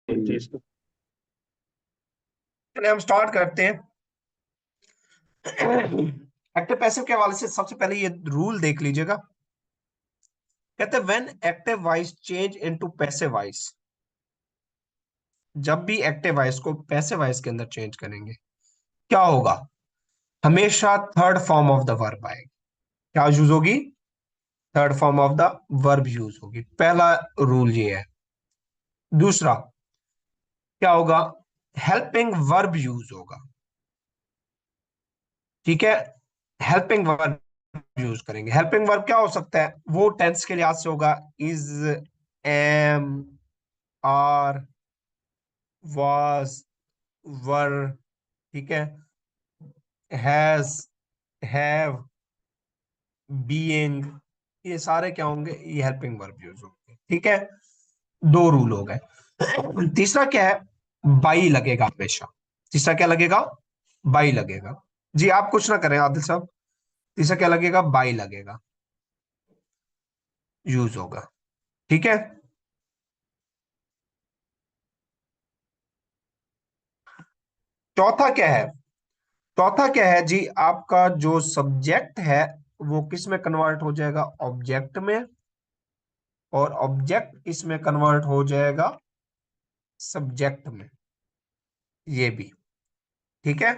जी इसको। चलिए हम स्टार्ट करते हैं। एक्टिव पैसिव के हवाले से सबसे पहले ये रूल देख लीजिएगा। कहते हैं when active voice change into passive voice, जब भी एक्टिव वॉइस को पैसिव वॉइस के अंदर चेंज करेंगे क्या होगा, हमेशा third form of the verb आएगी। क्या यूज होगी? Third form of the verb use होगी। पहला रूल ये है। दूसरा क्या होगा, हेल्पिंग वर्ब यूज होगा। ठीक है, हेल्पिंग वर्ब यूज करेंगे। हेल्पिंग वर्ब क्या हो सकता है, वो टेंस के लिहाज से होगा इज, एम, आर, वाज, वर, ठीक है, हैज, हैव, बीइंग, ये सारे क्या होंगे, ये हेल्पिंग वर्ब यूज होंगे। ठीक है, दो रूल हो गए। तीसरा क्या है, बाई लगेगा हमेशा। तीसरा क्या लगेगा, बाई लगेगा। जी आप कुछ ना करें आदिल साहब। तीसरा क्या लगेगा, बाई लगेगा, यूज होगा। ठीक है, चौथा क्या है, चौथा क्या है जी, आपका जो सब्जेक्ट है वो किस में कन्वर्ट हो जाएगा, ऑब्जेक्ट में, और ऑब्जेक्ट किस में कन्वर्ट हो जाएगा, सब्जेक्ट में। ये भी ठीक है।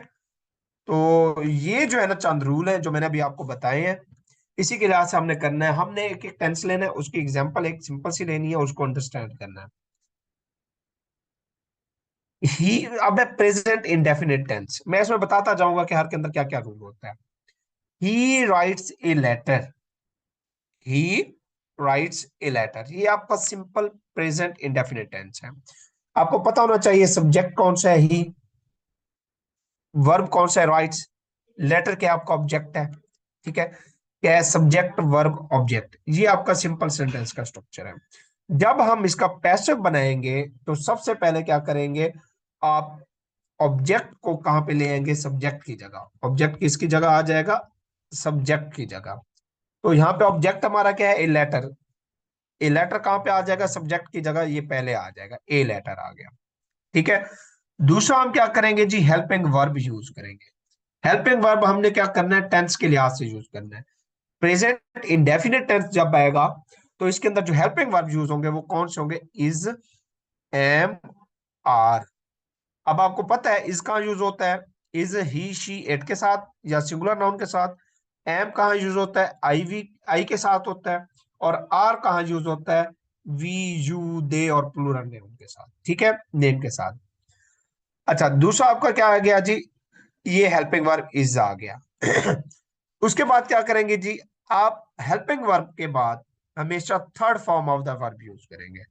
तो ये जो है ना चंद रूल है जो मैंने अभी आपको बताए हैं, इसी के लिहाज से हमने करना है। हमने एक एक टेंस लेना है, उसकी एग्जांपल एक सिंपल सी लेनी है, उसको अंडरस्टैंड करना है। ही, अब है प्रेजेंट इंडेफिनिट टेंस, मैं इसमें बताता जाऊंगा कि हर के अंदर क्या क्या रूल होता है। He writes a letter, he writes a letter, ये आपका सिंपल प्रेजेंट इंडेफिनिट टेंस है। आपको पता होना चाहिए सब्जेक्ट कौन सा है, ही, वर्ब कौन सा है, राइट्स, लेटर क्या आपका ऑब्जेक्ट है। ठीक है, क्या है, सब्जेक्ट वर्ब ऑब्जेक्ट, ये आपका सिंपल सेंटेंस का स्ट्रक्चर है। जब हम इसका पैसिव बनाएंगे तो सबसे पहले क्या करेंगे, आप ऑब्जेक्ट को कहां पे ले आएंगे, सब्जेक्ट की जगह। ऑब्जेक्ट किसकी जगह आ जाएगा, सब्जेक्ट की जगह। तो यहाँ पे ऑब्जेक्ट हमारा क्या है, ए लेटर। ए लेटर कहां पे आ जाएगा, सब्जेक्ट की जगह, ये पहले आ जाएगा, ए लेटर आ गया। ठीक है, दूसरा हम क्या करेंगे जी, हेल्पिंग वर्ब यूज करेंगे। हेल्पिंग वर्ब हमने क्या करना है, टेंस के लिहाज से यूज करना है। प्रेजेंट इंडेफिनिट टेंस जब आएगा तो इसके अंदर जो हेल्पिंग वर्ब यूज होंगे वो कौन से होंगे, इज, एम, आर। अब आपको पता है इज कहाँ यूज होता है, इज ही शी इट के साथ या सिंगुलर नाउन के साथ। एम कहाँ यूज होता है, आई वी आई के साथ होता है। और आर कहाँ यूज होता है, वी, यू, दे और प्लूरल नेम के साथ। ठीक है, नेम के साथ। अच्छा, दूसरा आपका क्या आ गया जी, ये हेल्पिंग वर्ब इज आ गया। उसके बाद क्या करेंगे जी, आप हेल्पिंग वर्ब के बाद हमेशा third form of the verb use करेंगे।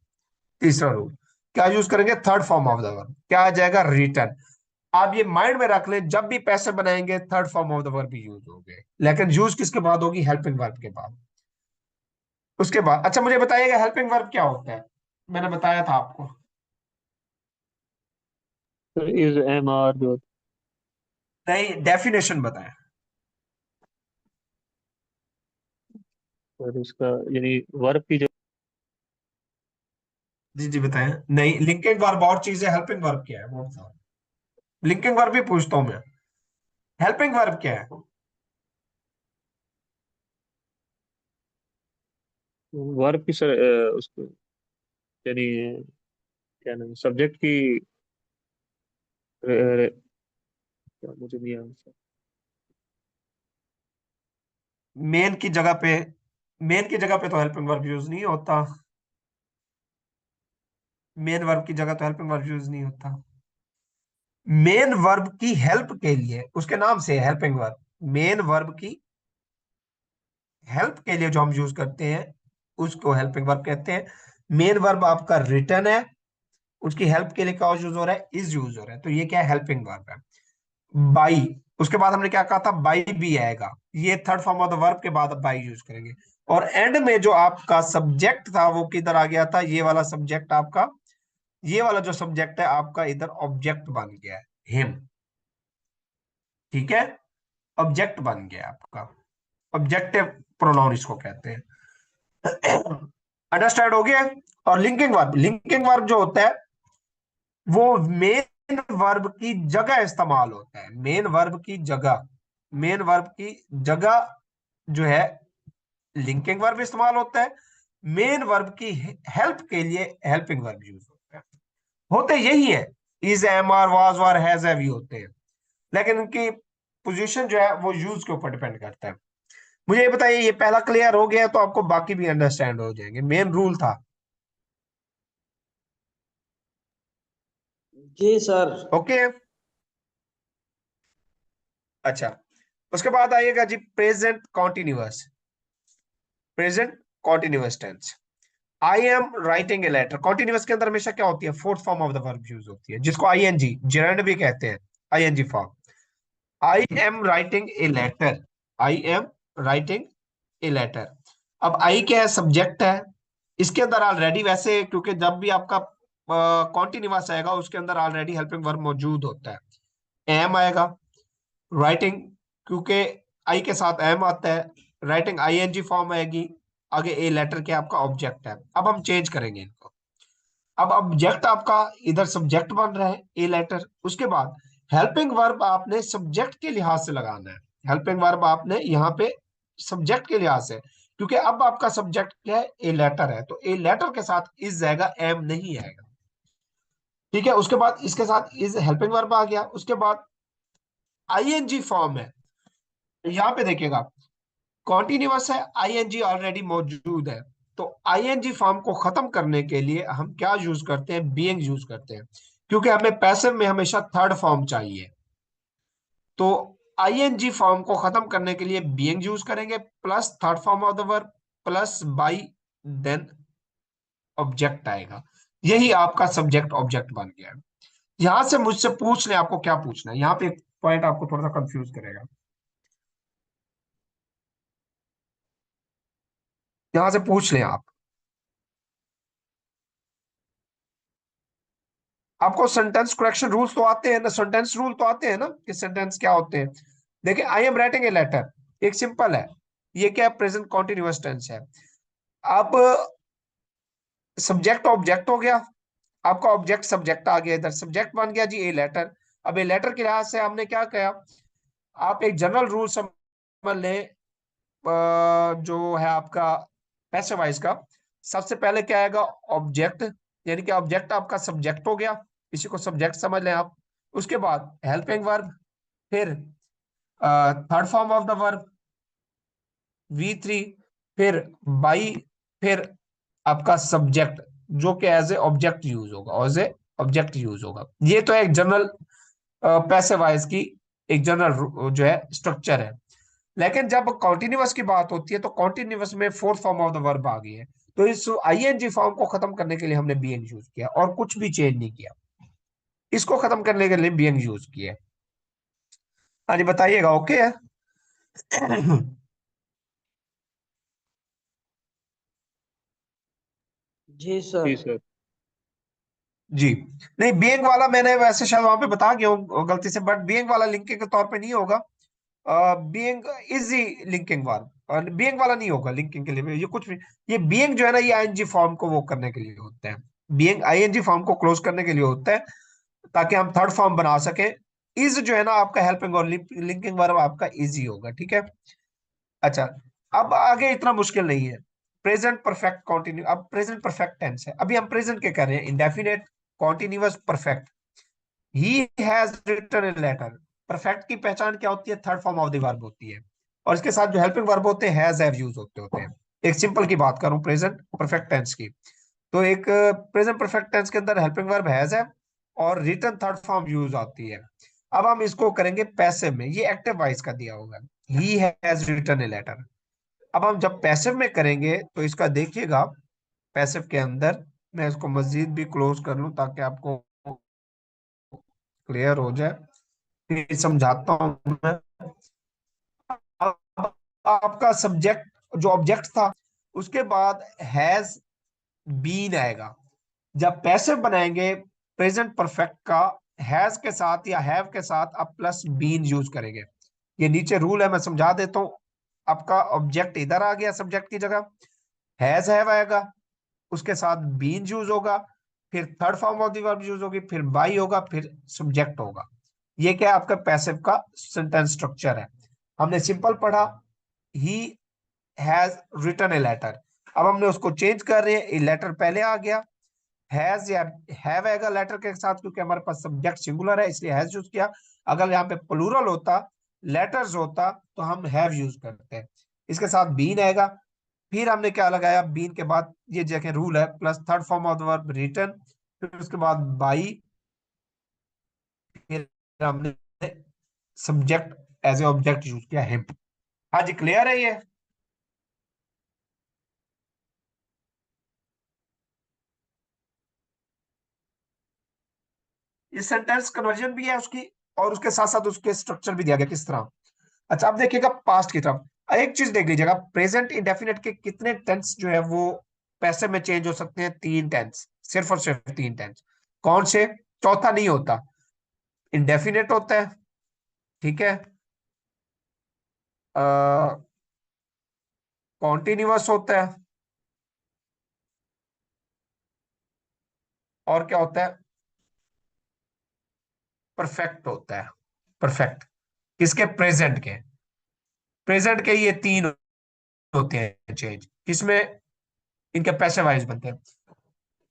तीसरा रूल क्या यूज करेंगे, third form of the verb, क्या आ जाएगा, रिटर्न। आप ये माइंड में रख लें, जब भी पैसे बनाएंगे third form of the verb use होंगे, लेकिन यूज किसके बाद होगी, हेल्पिंग वर्ब के बाद। उसके बाद अच्छा मुझे बताइएगा हेल्पिंग वर्ब क्या होता है, मैंने बताया था आपको। इज एम आर जो। नहीं, डेफिनेशन बताया। और इसका यानी वर्ब की जो। जी जी बताएं। नहीं, लिंकिंग वर्ब और चीज है, हेल्पिंग वर्ब क्या है वो बताओ। लिंकिंग वर्ब भी पूछता हूं मैं, हेल्पिंग वर्ब क्या है। वर्ब की सर उसको यानी क्या नाम सब्जेक्ट की क्या मुझे नहीं आया। मेन की जगह पे, मेन की जगह पे तो हेल्पिंग वर्ब यूज नहीं होता। मेन वर्ब की जगह तो हेल्पिंग वर्ब यूज नहीं होता। मेन वर्ब की हेल्प के लिए, उसके नाम से हेल्पिंग वर्ब, मेन वर्ब की हेल्प के लिए जो हम यूज करते हैं उसको हेल्पिंग वर्ब कहते हैं। मेन वर्ब आपका रिटर्न है, उसकी हेल्प के लिए क्या यूज हो रहा है, इज यूज हो रहा है, तो ये क्या है, हेल्पिंग वर्ब है। बाई, उसके बाद हमने क्या कहा था, बाई भी आएगा, ये third form of the verb के बाद बाई यूज करेंगे। और एंड में जो आपका सब्जेक्ट था वो किधर आ गया था, ये वाला सब्जेक्ट आपका, ये वाला जो सब्जेक्ट है आपका इधर ऑब्जेक्ट बन गया है, हिम। ठीक है, ऑब्जेक्ट बन गया आपका, ऑब्जेक्टिव प्रोनाउन इसको कहते हैं। अंडरस्टैंड हो गया। और लिंकिंग वर्ब, लिंकिंग वर्ब जो होता है वो मेन वर्ब की जगह इस्तेमाल होता है, मेन वर्ब की जगह, मेन वर्ब की जगह जो है लिंकिंग वर्ब इस्तेमाल होता है, मेन वर्ब की हेल्प के लिए हेल्पिंग वर्ब यूज होता है। होते यही है, is, am, are, was, were, has, have ही होते हैं, लेकिन उनकी पोजीशन जो है वो यूज के ऊपर डिपेंड करता है। मुझे ये बताइए, ये पहला क्लियर हो गया तो आपको बाकी भी अंडरस्टैंड हो जाएंगे, मेन रूल था। जी सर। ओके। अच्छा, उसके बाद आइएगा जी present continuous, present continuous tense. I am writing a letter, continuous के अंदर हमेशा क्या होती है, fourth form of the verb use होती है, जिसको आईएनजी जेरंड भी कहते हैं, ING form. I am writing a letter, I am writing a letter. अब आई क्या है, सब्जेक्ट है, इसके अंदर ऑलरेडी वैसे, क्योंकि जब भी आपका कॉन्टिन्यूअस आएगा उसके अंदर ऑलरेडी हेल्पिंग वर्ब मौजूद होता है, एम आएगा। राइटिंग, क्योंकि आई के साथ एम आता है, राइटिंग आईएनजी फॉर्म आएगी, आगे ए लेटर के आपका ऑब्जेक्ट है। अब हम चेंज करेंगे इनको। अब ऑब्जेक्ट आपका इधर सब्जेक्ट बन रहा है ए लेटर, उसके बाद हेल्पिंग वर्ब आपने सब्जेक्ट के लिहाज से लगाना है, हेल्पिंग वर्ब आपने यहाँ पे सब्जेक्ट के लिहाज से, क्योंकि अब आपका सब्जेक्ट क्या है, ए लेटर है, तो ए लेटर के साथ इस जाएगा, एम नहीं आएगा। ठीक है, उसके बाद इसके साथ इज हेल्पिंग वर्ब आ गया, उसके बाद आईएनजी फॉर्म है। यहाँ पे देखिएगा कॉन्टिन्यूअस है, आईएनजी ऑलरेडी मौजूद है, तो आईएनजी फॉर्म को खत्म करने के लिए हम क्या यूज करते हैं, बीइंग यूज करते हैं, क्योंकि हमें पैसिव में हमेशा थर्ड फॉर्म चाहिए। तो आईएनजी फॉर्म को खत्म करने के लिए बीइंग यूज करेंगे, plus third form of the verb, plus by, then object आएगा। यही आपका सब्जेक्ट ऑब्जेक्ट बन गया है। यहां से मुझसे पूछ ले आपको क्या पूछना है, यहाँ पे एक पॉइंट आपको थोड़ा सा कंफ्यूज करेगा, यहां से पूछ लें आप। आपको सेंटेंस करेक्शन रूल्स तो आते हैं ना, सेंटेंस रूल तो आते हैं ना कि सेंटेंस क्या होते हैं। देखिए, I am writing a letter, एक सिंपल है, ये क्या है, प्रेजेंट कॉन्टिन्यूअस टेंस है। अब सब्जेक्ट ऑब्जेक्ट हो गया, आपका ऑब्जेक्ट सब्जेक्ट आ गया, इधर सब्जेक्ट बन गया जी ए लेटर। अब ए लेटर के लिहाज से हमने क्या किया, आप एक जनरल रूल समझ लें, जो है आपका पैसिव वॉइस का। सबसे पहले क्या आएगा, ऑब्जेक्ट, यानी कि ऑब्जेक्ट आपका सब्जेक्ट हो गया, इसी को सब्जेक्ट समझ लें आप। उसके बाद हेल्पिंग वर्ब, फिर third form of the verb V3, फिर बाई, फिर आपका सब्जेक्ट जो कि एज ए ऑब्जेक्ट यूज होगा, एज ए ऑब्जेक्ट यूज होगा। ये तो एक जनरल पैसिव वॉइस की एक जनरल जो है स्ट्रक्चर है। लेकिन जब कॉन्टिन्यूअस की बात होती है तो कॉन्टिन्यूअस में fourth form of the verb आ गई है, तो इस आईएनजी फॉर्म को खत्म करने के लिए हमने बीइंग यूज किया और कुछ भी चेंज नहीं किया, इसको खत्म करने के लिए बीइंग यूज किया। हाँ जी, बताइएगा, ओके है। जी जी सर। सर। जी, नहीं बीइंग वाला मैंने वैसे शायद वहां पे बता गया हूँ गलती से, बट बीइंग वाला लिंकिंग के तौर पे नहीं होगा, बीइंग इजी लिंकिंग वर्ब, और बीइंग वाला नहीं होगा लिंकिंग के लिए, ये कुछ भी, ये बीइंग जो है ना, ये आईएनजी फॉर्म को वो करने के लिए होता है, बीइंग आईएनजी फॉर्म को क्लोज करने के लिए होता है, ताकि हम थर्ड फॉर्म बना सके। इज जो है ना आपका हेल्पिंग और लिंकिंग वर्ब आपका इजी होगा, ठीक है। अच्छा, अब आगे इतना मुश्किल नहीं है, प्रेजेंट परफेक्ट कॉन्टिन्यू, अब प्रेजेंट परफेक्ट टेंस है, अभी हम प्रेजेंट के कर रहे हैं, indefinite continuous perfect. He has written a letter, perfect की पहचान क्या होती है, third form of the verb होती है, और इसके साथ जो हेल्पिंग वर्ब होते हैं हैज हैव यूज होते हैं। एक सिंपल की बात करूं प्रेजेंट परफेक्ट टेंस की, तो एक प्रेजेंट परफेक्ट टेंस के अंदर हेल्पिंग वर्ब हैज है और रिटन थर्ड फॉर्म यूज आती है। अब हम इसको करेंगे पैसिव में, ये एक्टिव वॉइस का दिया होगा, he has written a letter. अब हम जब पैसिव में करेंगे तो इसका देखिएगा, पैसिव के अंदर मैं इसको मजीद भी क्लोज कर लूं ताकि आपको क्लियर हो जाए, फिर समझाता हूं मैं। अब आपका सब्जेक्ट जो ऑब्जेक्ट था, उसके बाद हैज बीन आएगा। जब पैसिव बनाएंगे प्रेजेंट परफेक्ट का, हैज के साथ या हैव के साथ आप प्लस बीन यूज करेंगे। ये नीचे रूल है, मैं समझा देता हूँ। आपका ऑब्जेक्ट इधर आ गया सब्जेक्ट की जगह, हैज हैव आएगा, उसके साथ बीन यूज होगा, फिर third form of the verb use होगी, फिर बाई होगा, फिर सब्जेक्ट होगा। ये क्या है आपका पैसिव का सेंटेंस स्ट्रक्चर है। हमने सिंपल पढ़ा, he has written a letter. अब हमने उसको चेंज कर रहे हैं, ए लेटर पहले आ गया, हैज या हैव आएगा लेटर के साथ, क्योंकि हमारे पास सब्जेक्ट सिंगुलर है इसलिए हैज यूज किया। अगर यहाँ पे प्लूरल होता, लेटर्स होता, तो हम हैव यूज करते हैं। इसके साथ बीन आएगा। फिर हमने क्या लगाया, बीन के बाद ये जगह रूल है, plus third form of the verb written, फिर उसके बाद बाई, फिर हमने subject as a object use किया हिम। हाँ जी, क्लियर है ये? ये सेंटेंस कन्वर्जन भी है उसकी, और उसके साथ साथ उसके स्ट्रक्चर भी दिया गया किस तरह। अच्छा, अब देखिएगा पास्ट की तरफ। एक चीज देख लीजिएगा, प्रेजेंट इंडेफिनिट के कितने टेंस जो है वो पैसे में चेंज हो सकते हैं? 3 टेंस, सिर्फ और सिर्फ 3 टेंस। कौन से? चौथा नहीं होता। इंडेफिनिट होता है, ठीक है, कॉन्टिन्यूअस होता है, और क्या होता है? परफेक्ट होता है। परफेक्ट किसके? प्रेजेंट के। प्रेजेंट के ये 3 होते हैं चेंज, किसमें? इनके पैसे वाइज बनते हैं।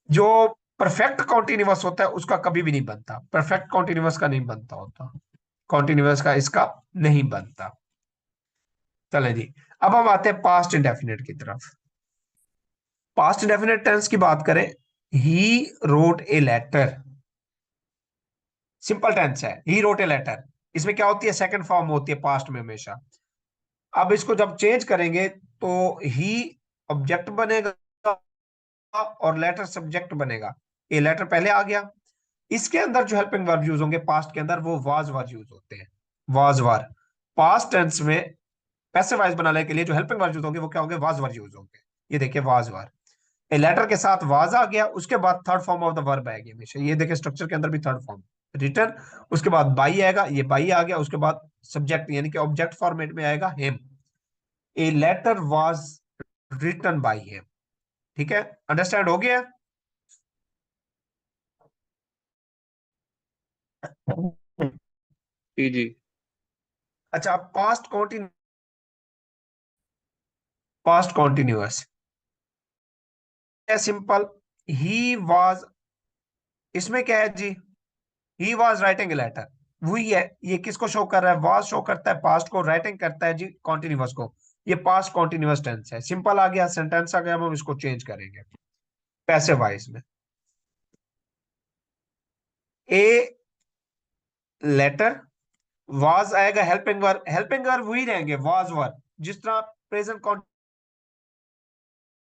जो परफेक्ट कॉन्टिन्यूअस होता है उसका कभी भी नहीं बनता, परफेक्ट कॉन्टिन्यूअस का नहीं बनता होता, कॉन्टिन्यूअस का इसका नहीं बनता। चले जी, अब हम आते हैं पास्ट इंडेफिनिट की तरफ। पास्ट इंडेफिनिट टेंस की बात करें, he wrote a letter, simple tense है, ही रोट ए लेटर। इसमें क्या होती है? सेकंड फॉर्म होती है पास्ट में हमेशा। अब इसको जब चेंज करेंगे तो ही ऑब्जेक्ट बनेगा और लेटर सब्जेक्ट बनेगा। ए लेटर पहले आ गया। इसके अंदर जो हेल्पिंग वर्ब यूज होंगे पास्ट के अंदर, वो वाज वर यूज होते हैं। Was were. पास्ट टेंस में पैसिव वॉइस बनाने के लिए जो हेल्पिंग वर्ब यूज होंगे वो क्या होंगे? वाज वर यूज होंगे। ये देखिए वाज वर, ए लेटर के साथ वाज आ गया, उसके बाद third form of the verb आएगी हमेशा। ये देखिए स्ट्रक्चर के अंदर भी थर्ड फॉर्म रिटर्न, उसके बाद बाई आएगा, ये बाई आ गया, उसके बाद सब्जेक्ट यानी कि ऑब्जेक्ट फॉर्मेट में आएगा him. A letter was written by him. ठीक है, अंडरस्टैंड हो गया? जी जी। अच्छा, पास्ट कॉन्टिन्यूअस है सिंपल। ही वाज, इसमें क्या है जी? He was writing a letter, वही है। ये किसको शो कर रहा है? वाज शो करता है पास्ट को, राइटिंग करता है जी कॉन्टिन्यूअस को। ये पास्ट कॉन्टिन्यूअस टेंस है। सिंपल आ गया, सेंटेंस आ गया। अब हम इसको चेंज करेंगे पैसिव वॉइस में। ए लेटर, वाज आएगा, हेल्पिंग वर्ब, हेल्पिंग वर्ब वही रहेंगे वाज वर। जिस तरह प्रेजेंट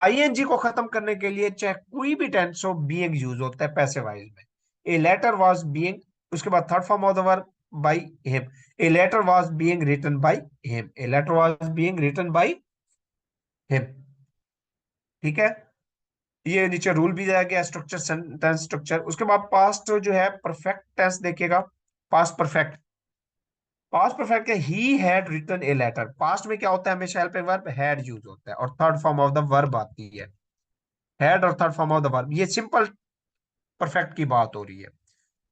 आईएनजी को खत्म करने के लिए चाहे कोई भी टेंस हो, बीइंग यूज होता है पैसिव वॉइस में। ए लेटर वाज बीइंग, उसके बाद third form of the verb by him. A letter was being written by him, a letter was being written by him. ठीक है, ये नीचे रूल भी दिया गया, स्ट्रक्चर, सेंटेंस स्ट्रक्चर। उसके बाद पास्ट जो है परफेक्ट टेंस देखिएगा। पास्ट परफेक्ट, पास्ट परफेक्ट है, he had written a letter. Past में क्या होता है? हमेशा हेल्पिंग वर्ब हैड यूज होता है और third form of the verb आती है। हैड और third form of the verb, ये सिंपल परफेक्ट की बात हो रही है,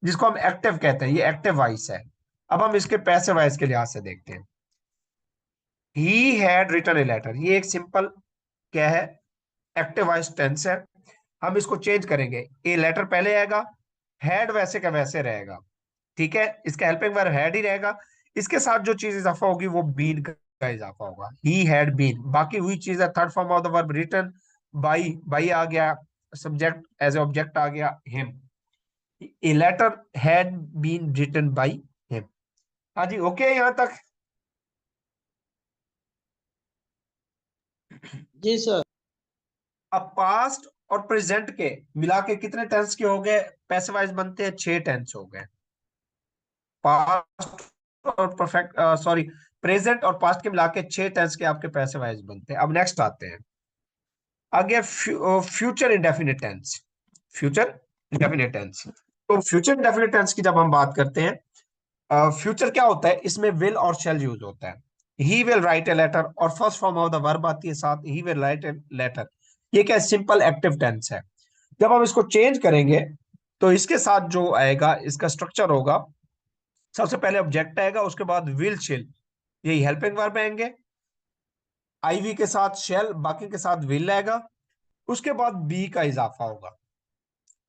जिसको हम एक्टिव कहते हैं। ये एक्टिव वॉइस है। अब हम इसके पैसिव वॉइस के लिहाज से देखते हैं। He had written a letter, ये एक सिंपल क्या है? एक्टिव वॉइस टेंस है। हम इसको चेंज करेंगे, ए लेटर पहले आएगा, हैड वैसे का वैसे रहेगा। ठीक है, इसका हेल्पिंग वर्ब हैड ही रहेगा। इसके साथ जो चीज इजाफा होगी वो बीन का इजाफा होगा, ही हैड बीन। बाकी हुई चीज है third form of the verb written by, by आ गया, सब्जेक्ट एज ए ऑब्जेक्ट आ गया him. A letter had been written by him. हाँ जी, ओके यहाँ तक? जी सर। अब पास्ट और प्रेजेंट के मिला के कितने टेंस के हो गए? पैसिव वॉइस बनते हैं 6 टेंस हो गए। पास्ट और परफेक्ट, सॉरी, प्रेजेंट और पास्ट के मिला के 6 टेंस के आपके पैसिव वॉइस बनते हैं। अब नेक्स्ट आते हैं आगे, future indefinite tense. Future indefinite tense, तो फ्यूचर इंडेफिनिट टेंस की जब हम बात करते हैं, फ्यूचर क्या होता है? इसमें विल और शेल यूज होता है। He will write a letter, और first form of the verb आती है साथ, he will write a letter. ये क्या? सिंपल एक्टिव टेंस है। जब हम इसको चेंज करेंगे तो इसके साथ जो आएगा, इसका स्ट्रक्चर होगा, सबसे पहले ऑब्जेक्ट आएगा, उसके बाद विल शेल, यही हेल्पिंग वर्ब आएंगे, आईवी के साथ शेल, बाकी के साथ विल आएगा, उसके बाद बी का इजाफा होगा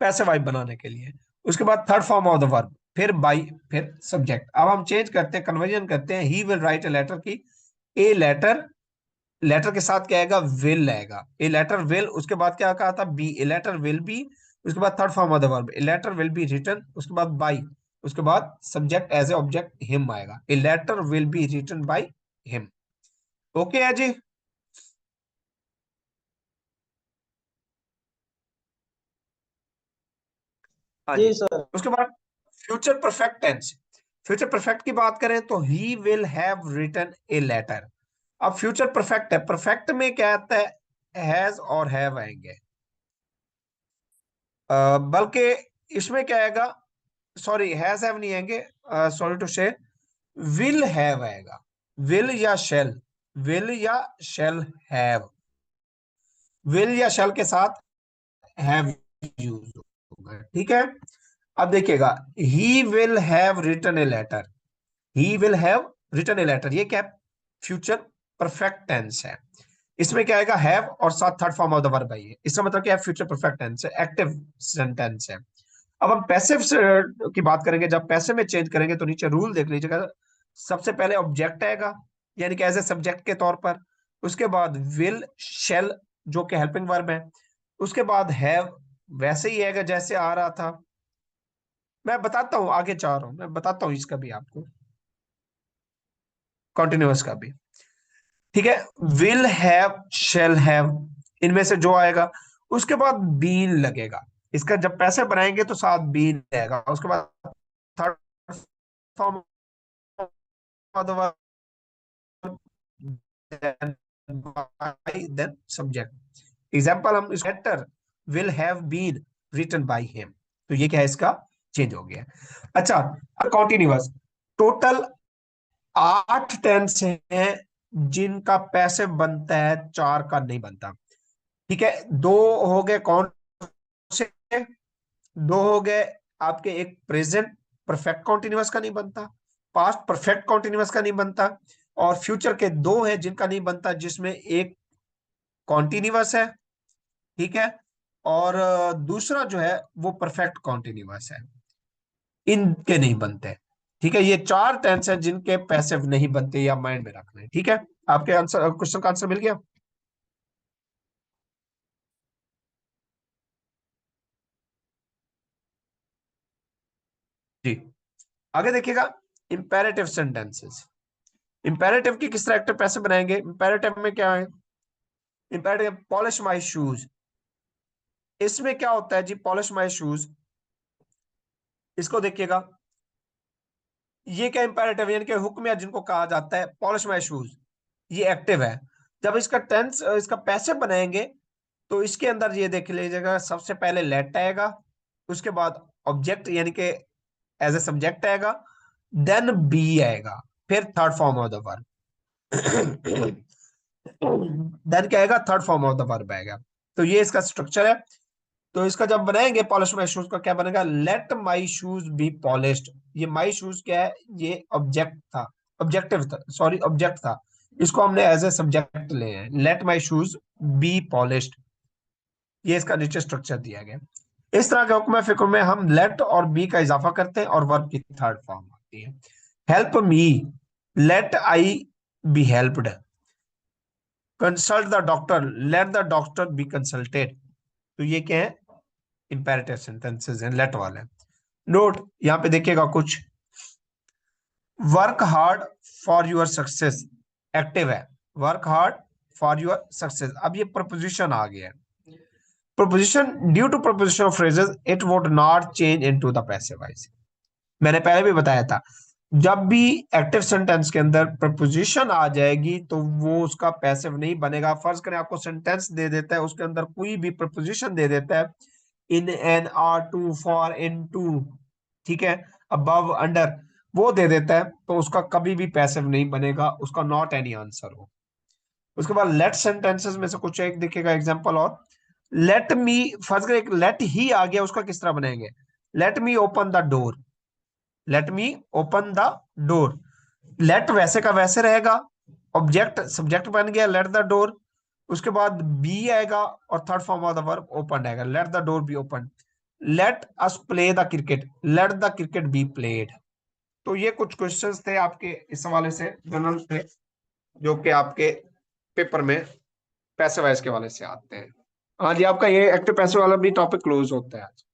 पैसिव वाइब बनाने के लिए, उसके बाद third form of the verb, फिर बाई, फिर सब्जेक्ट। अब हम चेंज करते हैं, कन्वर्जन करते हैं, he will write a letter की, ए लेटर, लेटर के साथ क्या आएगा, विल आएगा, ए लेटर विल, उसके बाद क्या कहा था, be, a letter will be, उसके बाद third form of the verb, a letter will be written, उसके बाद बाई, उसके बाद subject as a object him आएगा, a letter will be written by him. Okay है जी। हाँ जी। जी सर। उसके बाद future perfect tense, future perfect की बात करें तो he will have written a letter. अब फ्यूचर परफेक्ट है, परफेक्ट में क्या आता है, हैज और हैव आएंगे, बल्कि इसमें क्या आएगा, सॉरी हैज हैव नहीं आएंगे, sorry to say, will have आएगा, विल या शेल, विल या शेल हैव, विल या शेल के साथ हैव यूज होगा, ठीक है। अब देखिएगा, he will have written a letter, he will have written a letter, ये क्या है, फ्यूचर परफेक्ट टेंस है, इसमें क्या आएगा, हैव और साथ third form of the verb है, ये इसका मतलब क्या है, फ्यूचर परफेक्ट टेंस है, एक्टिव सेंटेंस है। अब हम पैसिव की बात करेंगे, जब पैसिव में चेंज करेंगे तो नीचे रूल देख लीजिएगा, सबसे पहले ऑब्जेक्ट आएगा, यानी कि एज ए सब्जेक्ट के तौर पर, उसके बाद विल शेल जो कि हेल्पिंग वर्ब है, उसके बाद हैव वैसे ही आएगा जैसे आ रहा था, मैं बताता हूँ आगे चाह रहा हूँ, मैं बताता हूँ इसका भी आपको, कॉन्टिन्यूअस का भी, ठीक है। विल हैव शेल हैव, इनमें से जो आएगा, उसके बाद बीन लगेगा, इसका जब पैसे बनाएंगे तो साथ बीन आएगा, उसके बाद third form of the verb, then subject. Example, हम letter will have been written by him, तो ये क्या है, इसका चेंज हो गया। अच्छा, कॉन्टिन्यूअस, टोटल 8 टेंस हैं जिनका पैसिव बनता है, 4 का नहीं बनता, ठीक है। दो हो गए कौन से, दो हो गए आपके, एक प्रेजेंट परफेक्ट कॉन्टिन्यूअस का नहीं बनता, पास्ट परफेक्ट कॉन्टिन्यूअस का नहीं बनता, और फ्यूचर के दो है जिनका नहीं बनता, जिसमें एक कॉन्टिन्यूअस है, ठीक है, और दूसरा जो है वो परफेक्ट कॉन्टिन्यूअस है, इनके नहीं बनते, ठीक है। ये 4 टेंस हैं जिनके पैसिव नहीं बनते, या माइंड में रखना है, ठीक है। आपके आंसर, क्वेश्चन का आंसर मिल गया जी। आगे देखिएगा, इंपेरेटिव सेंटेंसेस, इंपेरेटिव की किस तरह एक्टिव पैसिव बनाएंगे, इंपेरेटिव में क्या है, इंपेरेटिव, पॉलिश माई शूज, इसमें क्या होता है जी, पॉलिश माई शूज, इसको देखिएगा, ये क्या इंपेरेटिव, यानी कि हुक्म, या जिनको कहा जाता है पॉलिश माई शूज, ये एक्टिव है। जब इसका टेंस, इसका पैसिव बनाएंगे तो इसके अंदर ये देख लीजिएगा, सबसे पहले लेट आएगा, उसके बाद ऑब्जेक्ट यानी कि एज ए सब्जेक्ट आएगा, देन बी आएगा, फिर third form of the verb, then क्या आएगा, third form of the verb आएगा। तो ये इसका स्ट्रक्चर है। तो इसका जब बनाएंगे पॉलिश माई शूज का, क्या बनेगा, let my shoes B polished, ये माई शूज क्या है, ये ऑब्जेक्ट था, ऑब्जेक्टिव था, सॉरी ऑब्जेक्ट था, इसको हमने एज ए सब्जेक्ट ले हैं, let my shoes B polished, ये इसका नीचे स्ट्रक्चर दिया गया। इस तरह के हुक्म फिक्र में हम लेट और बी का इजाफा करते हैं और वर्ब की थर्ड फॉर्म आती है। Help me, let I be helped, consult the doctor, let the doctor be consulted, तो ये क्या है, इंपेरेटिव सेंटेंसेस हैं, लेट वाले। नोट यहां पे देखिएगा कुछ, work hard for your success, active है, work hard for your success, अब ये प्रपोजिशन आ गया है, preposition, due to preposition of phrases it would not change into the passive voice, मैंने पहले भी बताया था, जब भी एक्टिव सेंटेंस के अंदर प्रपोजिशन आ जाएगी तो वो उसका पैसिव नहीं बनेगा। फर्ज करें आपको सेंटेंस दे देता है, उसके अंदर कोई भी प्रपोजिशन दे देता है, इन, एन, आर, टू, फॉर, इन, टू, ठीक है, अबव, अंडर, वो दे देता है, तो उसका कभी भी पैसिव नहीं बनेगा, उसका नॉट एनी आंसर हो। उसके बाद लेट सेंटेंसेस में से कुछ एक देखिएगा एग्जांपल, और लेट मी, फर्स्ट एक लेट ही आ गया, उसका किस तरह बनाएंगे? Let me open the door, let me open the door. Let वैसे का वैसे रहेगा, ऑब्जेक्ट सब्जेक्ट बन गया लेट द डोर, उसके बाद बी आएगा और third form of the verb open आएगा, let the door be open. Let us play the cricket, let the cricket be played. तो ये कुछ क्वेश्चंस थे आपके इस हवाले से, जनरल थे, जो कि आपके पेपर में पैसे वाइज के वाले से आते हैं। हाँ जी, आपका ये एक्टिव पैसे वाला भी टॉपिक क्लोज होता है आज।